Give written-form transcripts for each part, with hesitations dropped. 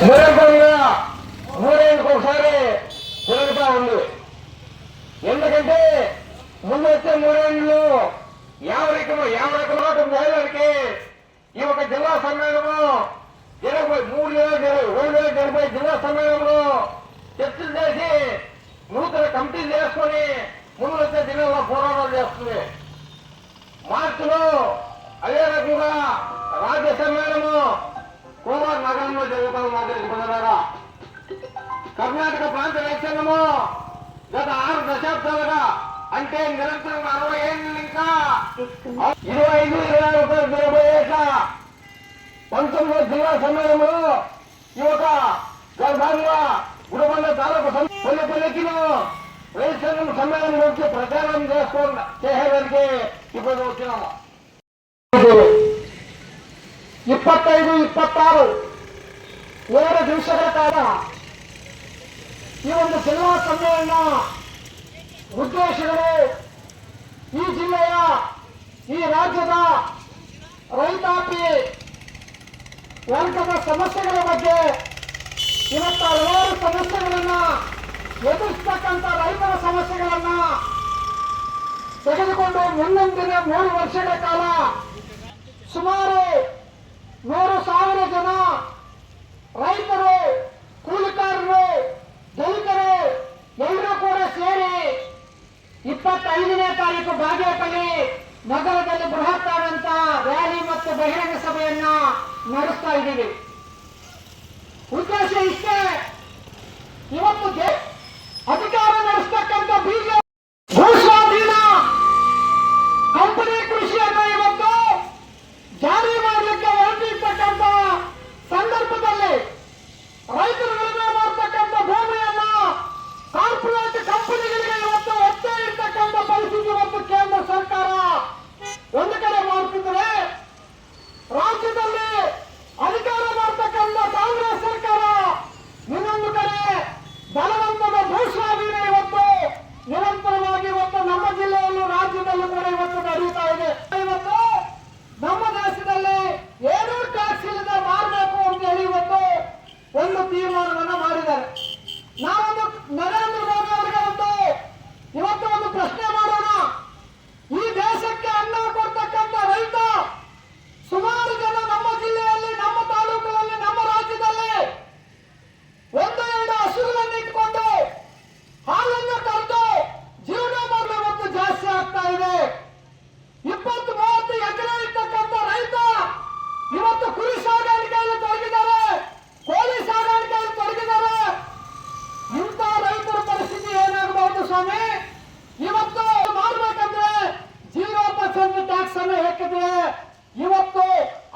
నిరంతరంగా మూడేళ్ళకి ఒకసారి జరుగుతూ ఉంది. ఎందుకంటే ముందు వచ్చే మూడేళ్ళు 50 మహిళలకి ఈ ఒక జిల్లా సమ్మేళనము 2030 జిల్లా సమ్మేళనంలో చర్చలు చేసి నూతన కమిటీలు చేసుకుని ముందు వచ్చే జిల్లాలో పోరాటాలు చేస్తుంది. మార్చిలో అదే రకంగా రాజ్య సమ్మేళనము కోలార్ నగరంలో జరుగుతూ ఉన్నది. కర్ణాటక ప్రాంత రైతాంగము గత 6 దశాబ్దాలుగా అంటే నిరంతరంగా 60 ఏళ్ళు ఇంకా 25-20 ఏళ్ళ 19వ జిల్లా సమ్మేళనంలో ఈ యొక్క భాగంగా గుడిబండ తాలూకు పల్లెకిలో రైతాంగం సమ్మేళనం నుంచి ప్రచారం చేసేదానికి ఇప్పుడు వచ్చినాము. 25-26 2 ದಿವಸಗಳ ಕಾಲ ಈ ಒಂದು ಜಿಲ್ಲಾ ಸಮ್ಮೇಳನ ಉದ್ದೇಶಗಳು ಈ ಜಿಲ್ಲೆಯ ಈ ರಾಜ್ಯದ ರೈತಾಪಿ ವರ್ಗದ ಸಮಸ್ಯೆಗಳ ಬಗ್ಗೆ ಇವತ್ತು ಹಲವಾರು ಸಮಸ್ಯೆಗಳನ್ನ ಎದುರಿಸತಕ್ಕಂಥ ರೈತರ ಸಮಸ್ಯೆಗಳನ್ನ ತೆಗೆದುಕೊಂಡು ಮುಂದಿನ 3 ವರ್ಷಗಳ ಕಾಲ ಸುಮಾರು 100,000 ಜನ ರೈತರು, ಕೂಲಿಕಾರರು, ದಲಿತರು ಎಲ್ಲರೂ ಕೂಡ ಸೇರಿ 25ನೇ ತಾರೀಕು ಬಾಗೇಪಲ್ಲಿ ನಗರದಲ್ಲಿ ಬೃಹತ್ ಆದಂತ ರ್ಯಾಲಿ ಮತ್ತು ಬಹಿರಂಗ ಸಭೆಯನ್ನ ನಡೆಸ್ತಾ ಇದ್ದೀವಿ. ಉದ್ದೇಶ ಇಷ್ಟೇ, ಇವತ್ತು ಅಧಿಕಾರ ನಡೆಸ್ತಕ್ಕಂಥ ಬಿಜೆಪಿ ಭೂಸ್ವಾಧೀನ ಕಂಪನಿ ಕೃಷಿಯನ್ನು ಇವತ್ತು ಜಾರಿ ಮಾಡಲಿಕ್ಕೆ ಹೊರಟಿರ್ತಕ್ಕಂಥ ಸಂದರ್ಭದಲ್ಲಿ ರೈತರು ಉಳುಮೆ ಮಾಡತಕ್ಕಂಥ ಭೂಮಿಯನ್ನ ಕಾರ್ಪೊರೇಟ್ ಕಂಪನಿಗಳಿಗೆ ಇವತ್ತು ಒತ್ತೆ ಇರ್ತಕ್ಕಂಥ ಪರಿಸ್ಥಿತಿ ಇವತ್ತು ಕೇಂದ್ರ ಸರ್ಕಾರ ಒಂದು ಕಡೆ ಮಾಡ್ತಿದ್ರೆ, ರಾಜ್ಯದಲ್ಲಿ ಅಧಿಕಾರ ಮಾಡತಕ್ಕಂಥ ಕಾಂಗ್ರೆಸ್ ಸರ್ಕಾರ ಇನ್ನೊಂದು ಕಡೆ ಬಲವಂತದ ಭೂಸ್ವಾಧೀನ ಇವತ್ತು ನಿರಂತರವಾಗಿ ಇವತ್ತು ನಮ್ಮ ಜಿಲ್ಲೆಯಲ್ಲಿ ರಾಜ್ಯದಲ್ಲೂ ಕೂಡ ಇವತ್ತು ನಡೆಯುತ್ತಾ ಇದೆ. ಇವತ್ತು ನಮ್ಮ ದೇಶದಲ್ಲಿ ಏನೂ ಟ್ಯಾಕ್ಸ್ ಇಲ್ಲದೆ ಮಾಡಬೇಕು ಅಂತ ಹೇಳಿ ಇವತ್ತು ಒಂದು ತೀರ್ಮಾನವನ್ನ ಮಾಡಿದ್ದಾರೆ. ನಾವೊಂದು ನರೇಂದ್ರ ಮೋದಿ ಅವರಿಗೆ ಇವತ್ತು ಒಂದು ಪ್ರಶ್ನೆ ಮಾಡೋಣ. ಈ ದೇಶಕ್ಕೆ ಅನ್ನ ಕೊಡ್ತಕ್ಕಂಥ ರೈತ ಸುಮಾರು ಜನ ನಮ್ಮ ಜಿಲ್ಲೆಯಲ್ಲಿ, ನಮ್ಮ ತಾಲೂಕಿನಲ್ಲಿ, ನಮ್ಮ ರಾಜ್ಯದಲ್ಲಿ 1-2 ಹಸುಗಳನ್ನು ಇಟ್ಕೊಂಡು ಹಾಲನ್ನು ಕರೆದು ಜೀವನ ಮಾಡಲು ಇವತ್ತು ಜಾಸ್ತಿ ಆಗ್ತಾ ಇದೆ. 20-30 ಎಕರೆ ಇರ್ತಕ್ಕಂಥ ರೈತ ಇವತ್ತು ಕುರಿ ಸಾಗಾಣಿಕೆಯಲ್ಲಿ ತೊಡಗಿದ್ದಾರೆ, ಕೋಳಿ ಸಾಗಾಣಿಕೆಯಲ್ಲಿ ತೊಡಗಿದ್ದಾರೆ. ಇಂಥ ರೈತರ ಪರಿಸ್ಥಿತಿ ಏನಾಗಬಹುದು ಸ್ವಾಮಿ? ಇವತ್ತು ಮಾಡಬೇಕಂದ್ರೆ 0% ಟ್ಯಾಕ್ಸ್ ಅನ್ನು ಹಾಕಿದ್ರೆ ಇವತ್ತು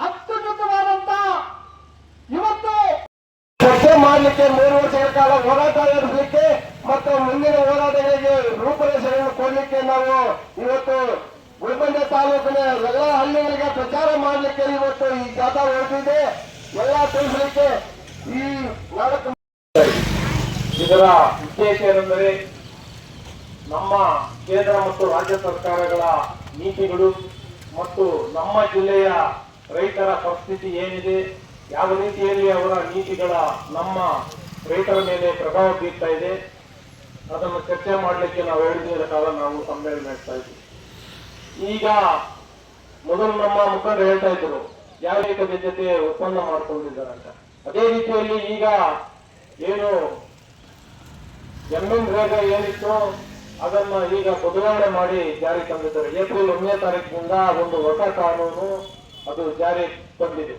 ಅತ್ಯುನ್ನತವಾದಂತ ಇವತ್ತು ಚರ್ಚೆ ಮಾಡಲಿಕ್ಕೆ 3 ವರ್ಷಗಳ ಕಾಲ ಹೋರಾಟ ನಡೆಸಲಿಕ್ಕೆ ಮತ್ತು ಮುಂದಿನ ಹೋರಾಟಗಳಿಗೆ ರೂಪರೇಷೆಗಳನ್ನು ಕೊಡಲಿಕ್ಕೆ ನಾವು ಇವತ್ತು ಗುಲ್ಬರ್ಗ ತಾಲೂಕಿನ ಎಲ್ಲ ಹಳ್ಳಿಗಳಿಗೆ ಪ್ರಚಾರ ಮಾಡಲಿಕ್ಕೆ ಇವತ್ತು ಈ ಜಾಥಾ ಹೊರಟಿದೆ. ಎಲ್ಲ ತಿಳಿಸಲಿಕ್ಕೆ ಈ ನಾಟಕ ಇದರ ಉದ್ದೇಶ ಏನೆಂದರೆ, ನಮ್ಮ ಕೇಂದ್ರ ಮತ್ತು ರಾಜ್ಯ ಸರ್ಕಾರಗಳ ನೀತಿಗಳು ಮತ್ತು ನಮ್ಮ ಜಿಲ್ಲೆಯ ರೈತರ ಪರಿಸ್ಥಿತಿ ಏನಿದೆ, ಯಾವ ರೀತಿಯಲ್ಲಿ ಅವರ ನೀತಿಗಳ ನಮ್ಮ ರೈತರ ಮೇಲೆ ಪ್ರಭಾವ ಬೀರ್ತಾ ಇದೆ, ಅದನ್ನು ಚರ್ಚೆ ಮಾಡಲಿಕ್ಕೆ ನಾವು 2 ದಿನಗಳ ಕಾಲ ನಾವು ಸಮ್ಮೇಳನ ನಡೆಸ್ತಾ ಇದ್ದೀವಿ. ಈಗ ಮೊದಲು ನಮ್ಮ ಮುಖಂಡರು ಹೇಳ್ತಾ ಇದ್ರು ಯಾವ ರೈತರ ಜೊತೆ ಒಪ್ಪಂದ ಮಾಡಿಕೊಂಡಿದ್ದಾರೆ ಅಂತ. ಅದೇ ರೀತಿಯಲ್ಲಿ ಈಗ ಏನು MNREGA ಏನಿತ್ತು ಅದನ್ನ ಈಗ ಬದಲಾವಣೆ ಮಾಡಿ ಜಾರಿ ತಂದಿದ್ದಾರೆ. ಏಪ್ರಿಲ್ 1ನೇ ತಾರೀಕಿನಿಂದ ಒಂದು ಹೊಸ ಕಾನೂನು ಅದು ಜಾರಿ ಬಂದಿದೆ.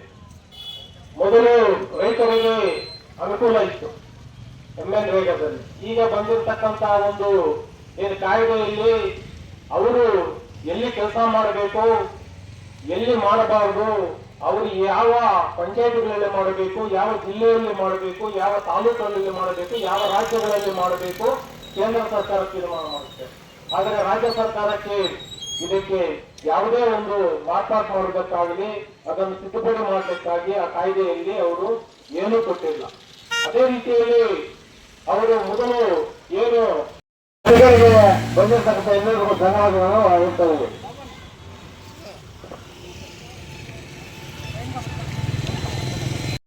ಮೊದಲು ರೈತರಿಗೆ ಅನುಕೂಲ ಇತ್ತು MNREGAದಲ್ಲಿ. ಈಗ ಬಂದಿರತಕ್ಕಂತ ಒಂದು ಏನು ಕಾಯ್ದೆಯಲ್ಲಿ ಅವರು ಎಲ್ಲಿ ಕೆಲಸ ಮಾಡಬೇಕು, ಎಲ್ಲಿ ಮಾಡಬಾರದು, ಅವರು ಯಾವ ಪಂಚಾಯತ್ಗಳಲ್ಲಿ ಮಾಡಬೇಕು, ಯಾವ ಜಿಲ್ಲೆಯಲ್ಲಿ ಮಾಡಬೇಕು, ಯಾವ ತಾಲೂಕಲ್ಲಿ ಮಾಡಬೇಕು, ಯಾವ ರಾಜ್ಯಗಳಲ್ಲಿ ಮಾಡಬೇಕು, ಕೇಂದ್ರ ಸರ್ಕಾರ ತೀರ್ಮಾನ ಮಾಡುತ್ತೆ. ಆದರೆ ರಾಜ್ಯ ಸರ್ಕಾರಕ್ಕೆ ಇದಕ್ಕೆ ಯಾವುದೇ ಒಂದು ಮಾರ್ಪಾಟ್ ಮಾಡುವುದಕ್ಕಾಗಲಿ ಅದನ್ನು ತಿದ್ದುಪಡಿ ಮಾಡಲಿಕ್ಕಾಗಿ ಆ ಕಾಯ್ದೆಯಲ್ಲಿ ಅವರು ಏನೂ ಕೊಟ್ಟಿಲ್ಲ. ಅದೇ ರೀತಿಯಲ್ಲಿ ಅವರು ಮೊದಲು ಏನು ಬಂದಿರತಕ್ಕಂಥ ಎಲ್ಲರಿಗೂ ಧನ್ಯವಾದಗಳು ಹೇಳ್ತಾ ಇದ್ದಾರೆ.